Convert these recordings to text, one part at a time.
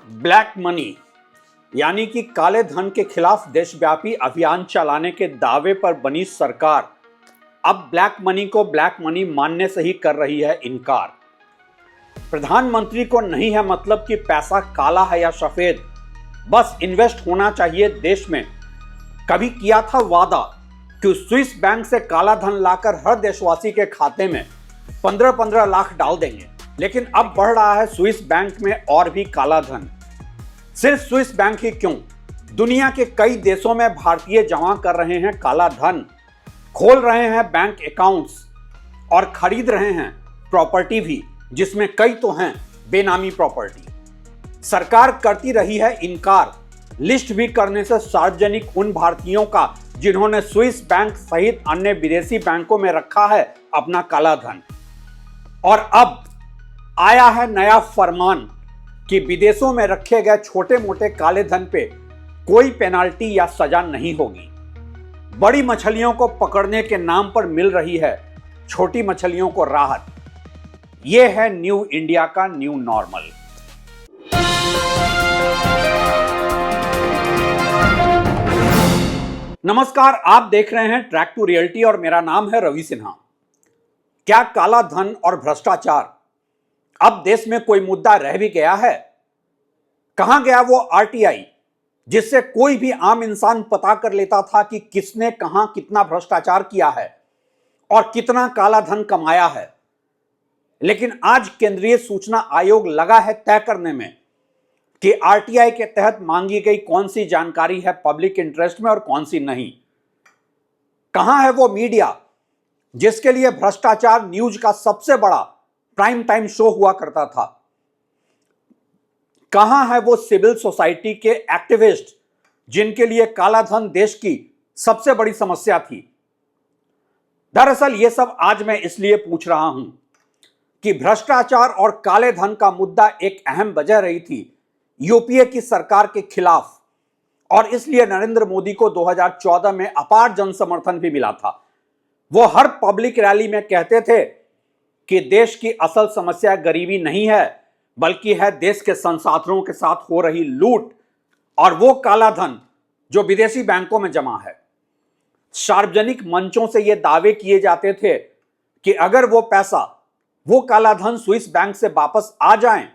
Black money यानी कि काले धन के खिलाफ देशव्यापी अभियान चलाने के दावे पर बनी सरकार अब ब्लैक मनी को ब्लैक मनी मानने से ही कर रही है इनकार। प्रधानमंत्री को नहीं है मतलब कि पैसा काला है या सफेद, बस इन्वेस्ट होना चाहिए देश में। कभी किया था वादा कि स्विस बैंक से काला धन लाकर हर देशवासी के खाते में 15-15 लाख डाल देंगे, लेकिन अब बढ़ रहा है स्विस बैंक में और भी काला धन। सिर्फ स्विस बैंक ही क्यों, दुनिया के कई देशों में भारतीय जमा कर रहे हैं काला धन, खोल रहे हैं बैंक अकाउंट्स और खरीद रहे हैं प्रॉपर्टी भी, जिसमें कई तो हैं बेनामी प्रॉपर्टी। सरकार करती रही है इनकार लिस्ट भी करने से सार्वजनिक उन भारतीयों का जिन्होंने स्विस बैंक सहित अन्य विदेशी बैंकों में रखा है अपना काला धन। और अब आया है नया फरमान कि विदेशों में रखे गए छोटे मोटे काले धन पे कोई पेनाल्टी या सजा नहीं होगी। बड़ी मछलियों को पकड़ने के नाम पर मिल रही है छोटी मछलियों को राहत। यह है न्यू इंडिया का न्यू नॉर्मल। नमस्कार, आप देख रहे हैं ट्रैक टू रियलिटी और मेरा नाम है रवि सिन्हा। क्या काला धन और भ्रष्टाचार अब देश में कोई मुद्दा रह भी गया है? कहां गया वो आरटीआई जिससे कोई भी आम इंसान पता कर लेता था कि किसने कहां कितना भ्रष्टाचार किया है और कितना काला धन कमाया है। लेकिन आज केंद्रीय सूचना आयोग लगा है तय करने में कि आरटीआई के तहत मांगी गई कौन सी जानकारी है पब्लिक इंटरेस्ट में और कौन सी नहीं। कहां है वो मीडिया जिसके लिए भ्रष्टाचार न्यूज का सबसे बड़ा प्राइम टाइम शो हुआ करता था? कहां है वो सिविल सोसाइटी के एक्टिविस्ट जिनके लिए काला धन देश की सबसे बड़ी समस्या थी? दरअसल ये सब आज मैं इसलिए पूछ रहा हूं कि भ्रष्टाचार और काले धन का मुद्दा एक अहम वजह रही थी यूपीए की सरकार के खिलाफ, और इसलिए नरेंद्र मोदी को 2014 में अपार जन समर्थन भी मिला था। वो हर पब्लिक रैली में कहते थे कि देश की असल समस्या गरीबी नहीं है, बल्कि है देश के संसाधनों के साथ हो रही लूट और वो काला धन जो विदेशी बैंकों में जमा है। सार्वजनिक मंचों से ये दावे किए जाते थे कि अगर वो पैसा, वो काला धन स्विस बैंक से वापस आ जाएं,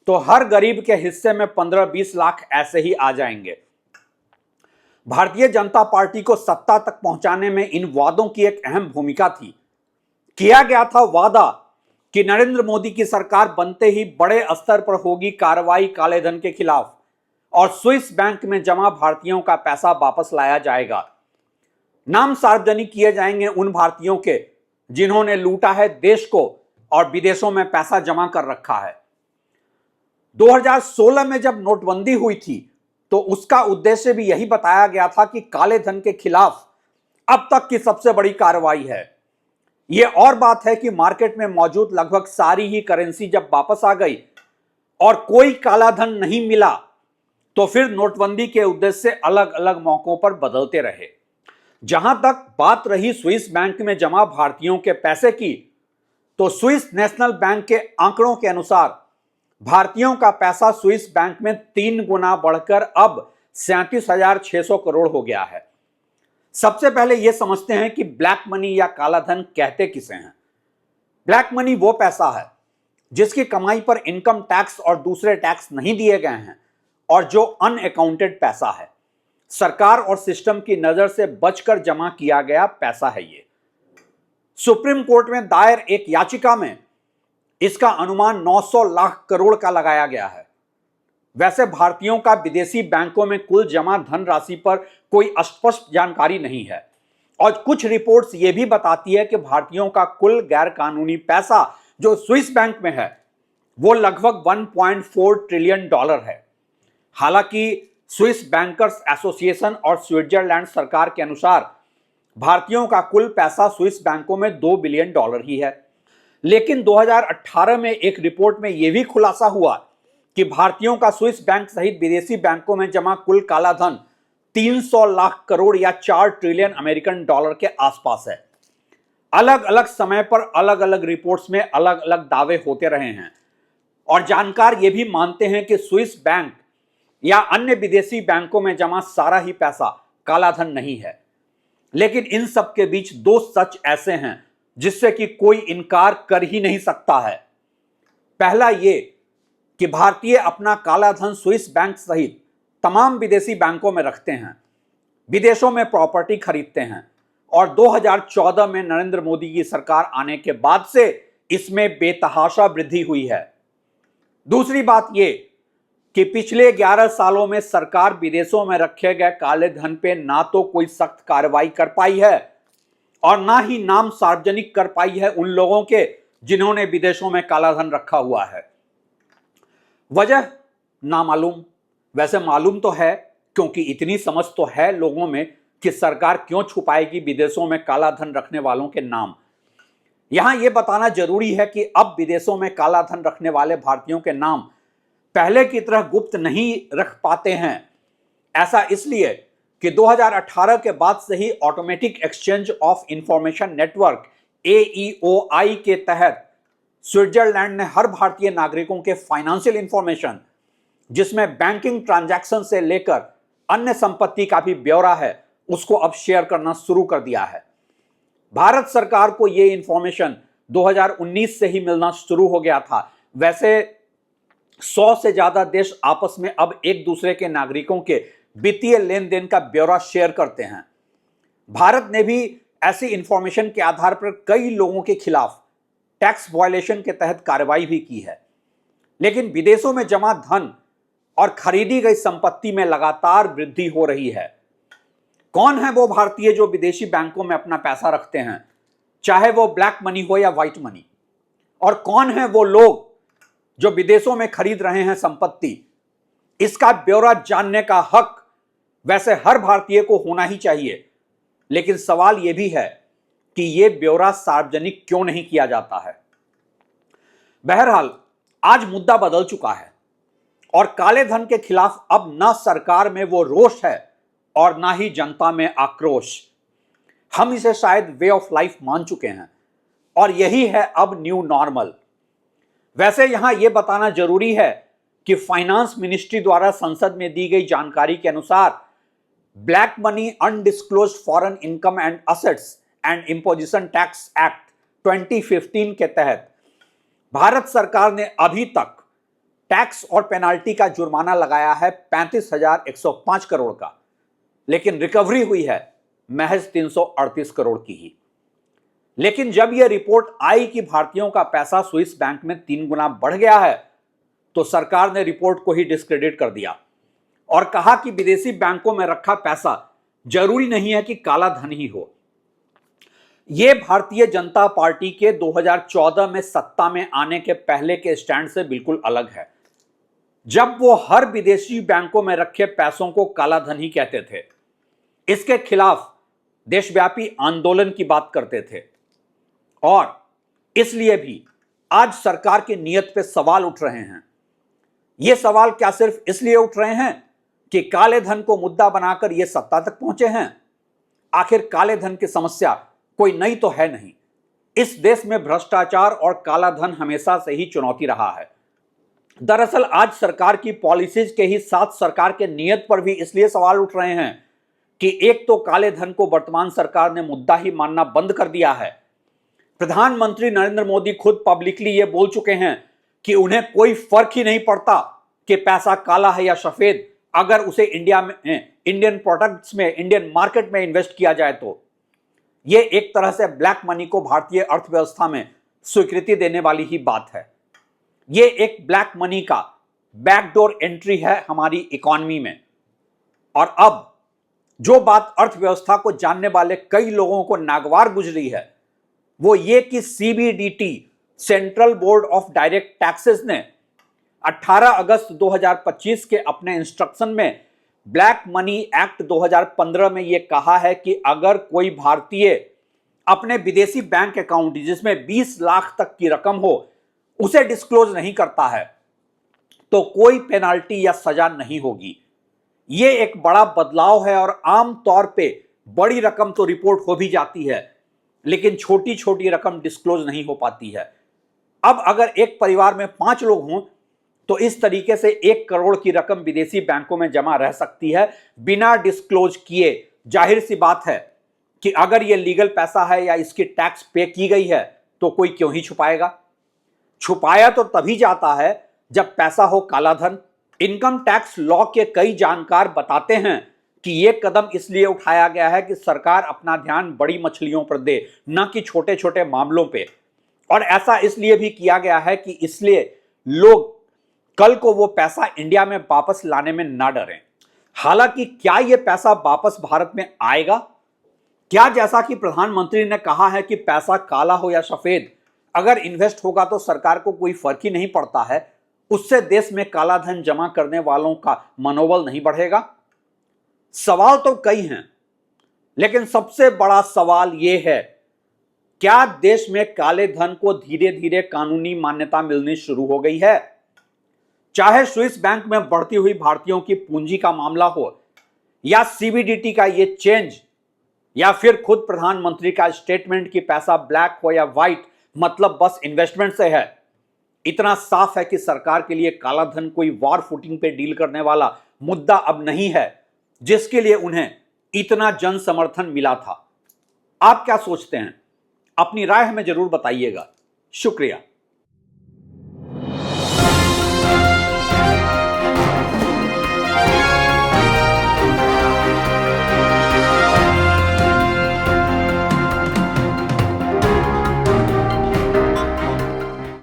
तो हर गरीब के हिस्से में 15-20 लाख ऐसे ही आ जाएंगे। भारतीय जनता पार्टी को सत्ता तक पहुंचाने में इन वादों की एक अहम भूमिका थी। किया गया था वादा कि नरेंद्र मोदी की सरकार बनते ही बड़े स्तर पर होगी कार्रवाई काले धन के खिलाफ और स्विस बैंक में जमा भारतीयों का पैसा वापस लाया जाएगा। नाम सार्वजनिक किए जाएंगे उन भारतीयों के जिन्होंने लूटा है देश को और विदेशों में पैसा जमा कर रखा है। 2016 में जब नोटबंदी हुई थी तो उसका उद्देश्य भी यही बताया गया था कि काले धन के खिलाफ अब तक की सबसे बड़ी कार्रवाई है। यह और बात है कि मार्केट में मौजूद लगभग सारी ही करेंसी जब वापस आ गई और कोई काला धन नहीं मिला, तो फिर नोटबंदी के उद्देश्य से अलग अलग मौकों पर बदलते रहे। जहां तक बात रही स्विस बैंक में जमा भारतीयों के पैसे की, तो स्विस नेशनल बैंक के आंकड़ों के अनुसार भारतीयों का पैसा स्विस बैंक में 3 गुना बढ़कर अब 37,600 करोड़ हो गया है। सबसे पहले यह समझते हैं कि ब्लैक मनी या काला धन कहते किसे हैं। ब्लैक मनी वो पैसा है जिसकी कमाई पर इनकम टैक्स और दूसरे टैक्स नहीं दिए गए हैं और जो अनअकाउंटेड पैसा है, सरकार और सिस्टम की नजर से बचकर जमा किया गया पैसा है। ये सुप्रीम कोर्ट में दायर एक याचिका में इसका अनुमान 900 लाख करोड़ का लगाया गया है। वैसे भारतीयों का विदेशी बैंकों में कुल जमा धनराशि पर कोई स्पष्ट जानकारी नहीं है और कुछ रिपोर्ट्स ये भी बताती है कि भारतीयों का कुल गैर कानूनी पैसा जो स्विस बैंक में है वो लगभग 1.4 ट्रिलियन डॉलर है। हालांकि स्विस बैंकर्स एसोसिएशन और स्विट्जरलैंड सरकार के अनुसार भारतीयों का कुल पैसा स्विस बैंकों में 2 बिलियन डॉलर ही है। लेकिन 2018 में एक रिपोर्ट में यह भी खुलासा हुआ कि भारतीयों का स्विस बैंक सहित विदेशी बैंकों में जमा कुल काला धन 300 लाख करोड़ या 4 ट्रिलियन अमेरिकन डॉलर के आसपास है। अलग अलग समय पर अलग अलग रिपोर्ट्स में अलग अलग दावे होते रहे हैं। और जानकार ये भी मानते हैं कि स्विस बैंक या अन्य विदेशी बैंकों में जमा सारा ही पैसा कालाधन नहीं है। लेकिन इन सब के बीच दो सच ऐसे हैं जिससे कि कोई इनकार कर ही नहीं सकता है। पहला ये कि भारतीय अपना कालाधन स्विस बैंक सहित तमाम विदेशी बैंकों में रखते हैं, विदेशों में प्रॉपर्टी खरीदते हैं और 2014 में नरेंद्र मोदी की सरकार आने के बाद से इसमें बेतहाशा वृद्धि हुई है। दूसरी बात यह कि पिछले 11 सालों में सरकार विदेशों में रखे गए काले धन पे ना तो कोई सख्त कार्रवाई कर पाई है और ना ही नाम सार्वजनिक कर पाई है उन लोगों के जिन्होंने विदेशों में काला धन रखा हुआ है। वजह ना मालूम, वैसे मालूम तो है क्योंकि इतनी समझ तो है लोगों में कि सरकार क्यों छुपाएगी विदेशों में काला धन रखने वालों के नाम। यहां यह बताना जरूरी है कि अब विदेशों में काला धन रखने वाले भारतीयों के नाम पहले की तरह गुप्त नहीं रख पाते हैं। ऐसा इसलिए कि 2018 के बाद से ही automatic exchange of information network AEOI के तहत स्विट्जरलैंड ने हर भारतीय नागरिकों के फाइनेंशियल इंफॉर्मेशन, जिसमें बैंकिंग ट्रांजैक्शन से लेकर अन्य संपत्ति का भी ब्यौरा है, उसको अब शेयर करना शुरू कर दिया है। भारत सरकार को यह इंफॉर्मेशन 2019 से ही मिलना शुरू हो गया था। वैसे 100 से ज्यादा देश आपस में अब एक दूसरे के नागरिकों के वित्तीय लेन देन का ब्यौरा शेयर करते हैं। भारत ने भी ऐसी इंफॉर्मेशन के आधार पर कई लोगों के खिलाफ टैक्स वायलेशन के तहत कार्रवाई भी की है। लेकिन विदेशों में जमा धन और खरीदी गई संपत्ति में लगातार वृद्धि हो रही है। कौन है वो भारतीय जो विदेशी बैंकों में अपना पैसा रखते हैं, चाहे वो ब्लैक मनी हो या व्हाइट मनी? और कौन है वो लोग जो विदेशों में खरीद रहे हैं संपत्ति? इसका ब्यौरा जानने का हक वैसे हर भारतीय को होना ही चाहिए, लेकिन सवाल यह भी है कि यह ब्यौरा सार्वजनिक क्यों नहीं किया जाता है। बहरहाल आज मुद्दा बदल चुका है और काले धन के खिलाफ अब न सरकार में वो रोष है और ना ही जनता में आक्रोश। हम इसे शायद वे ऑफ लाइफ मान चुके हैं और यही है अब न्यू नॉर्मल। वैसे यहां यह बताना जरूरी है कि फाइनेंस मिनिस्ट्री द्वारा संसद में दी गई जानकारी के अनुसार black money undisclosed foreign income and assets and imposition tax act 2015 के तहत भारत सरकार ने अभी तक टैक्स और पेनाल्टी का जुर्माना लगाया है 35,105 करोड़ का, लेकिन रिकवरी हुई है महज 338 करोड़ की ही। लेकिन जब यह रिपोर्ट आई कि भारतीयों का पैसा स्विस बैंक में 3 गुना बढ़ गया है, तो सरकार ने रिपोर्ट को ही डिस्क्रेडिट कर दिया और कहा कि विदेशी बैंकों में रखा पैसा जरूरी नहीं है कि काला धन ही हो। यह भारतीय जनता पार्टी के 2014 में सत्ता में आने के पहले के स्टैंड से बिल्कुल अलग है, जब वो हर विदेशी बैंकों में रखे पैसों को काला धन ही कहते थे। इसके खिलाफ देशव्यापी आंदोलन की बात करते थे और इसलिए भी आज सरकार की नीयत पे सवाल उठ रहे हैं। ये सवाल क्या सिर्फ इसलिए उठ रहे हैं कि काले धन को मुद्दा बनाकर ये सत्ता तक पहुंचे हैं? आखिर काले धन की समस्या कोई नई तो है नहीं। इस देश में भ्रष्टाचार और काला धन हमेशा से ही चुनौती रहा है। दरअसल आज सरकार की पॉलिसीज के ही साथ सरकार के नीयत पर भी इसलिए सवाल उठ रहे हैं कि एक तो काले धन को वर्तमान सरकार ने मुद्दा ही मानना बंद कर दिया है। प्रधानमंत्री नरेंद्र मोदी खुद पब्लिकली ये बोल चुके हैं कि उन्हें कोई फर्क ही नहीं पड़ता कि पैसा काला है या सफेद, अगर उसे इंडिया में इंडियन प्रोडक्ट्स में इंडियन मार्केट में इन्वेस्ट किया जाए तो। ये एक तरह से ब्लैक मनी को भारतीय अर्थव्यवस्था में स्वीकृति देने वाली ही बात है। ये एक ब्लैक मनी का बैकडोर एंट्री है हमारी इकॉनमी में। और अब जो बात अर्थव्यवस्था को जानने वाले कई लोगों को नागवार गुजरी है वो ये कि CBDT central board of direct taxes ने 18 अगस्त 2025 के अपने इंस्ट्रक्शन में ब्लैक मनी एक्ट 2015 में यह कहा है कि अगर कोई भारतीय अपने विदेशी बैंक अकाउंट जिसमें 20 लाख तक की रकम हो उसे डिस्क्लोज नहीं करता है तो कोई पेनाल्टी या सजा नहीं होगी। यह एक बड़ा बदलाव है और आम तौर पे बड़ी रकम तो रिपोर्ट हो भी जाती है, लेकिन छोटी छोटी रकम डिस्क्लोज नहीं हो पाती है। अब अगर एक परिवार में 5 लोग हों तो इस तरीके से 1 करोड़ की रकम विदेशी बैंकों में जमा रह सकती है बिना डिस्क्लोज किए। जाहिर सी बात है कि अगर यह लीगल पैसा है या इसकी टैक्स पे की गई है तो कोई क्यों ही छुपाएगा। छुपाया तो तभी जाता है जब पैसा हो काला धन। इनकम टैक्स लॉ के कई जानकार बताते हैं कि यह कदम इसलिए उठाया गया है कि सरकार अपना ध्यान बड़ी मछलियों पर दे, न कि छोटे छोटे मामलों पे। और ऐसा इसलिए भी किया गया है कि इसलिए लोग कल को वो पैसा इंडिया में वापस लाने में ना डरें। हालांकि क्या यह पैसा वापस भारत में आएगा? क्या जैसा कि प्रधानमंत्री ने कहा है कि पैसा काला हो या सफेद, अगर इन्वेस्ट होगा तो सरकार को कोई फर्क ही नहीं पड़ता है, उससे देश में काला धन जमा करने वालों का मनोबल नहीं बढ़ेगा? सवाल तो कई हैं, लेकिन सबसे बड़ा सवाल यह है, क्या देश में काले धन को धीरे धीरे कानूनी मान्यता मिलनी शुरू हो गई है? चाहे स्विस बैंक में बढ़ती हुई भारतीयों की पूंजी का मामला हो, या सीबीडीटी का यह चेंज, या फिर खुद प्रधानमंत्री का स्टेटमेंट कि पैसा ब्लैक हो या व्हाइट, मतलब बस इन्वेस्टमेंट से है। इतना साफ है कि सरकार के लिए काला धन कोई वॉर फुटिंग पे डील करने वाला मुद्दा अब नहीं है, जिसके लिए उन्हें इतना जन समर्थन मिला था। आप क्या सोचते हैं? अपनी राय हमें जरूर बताइएगा। शुक्रिया।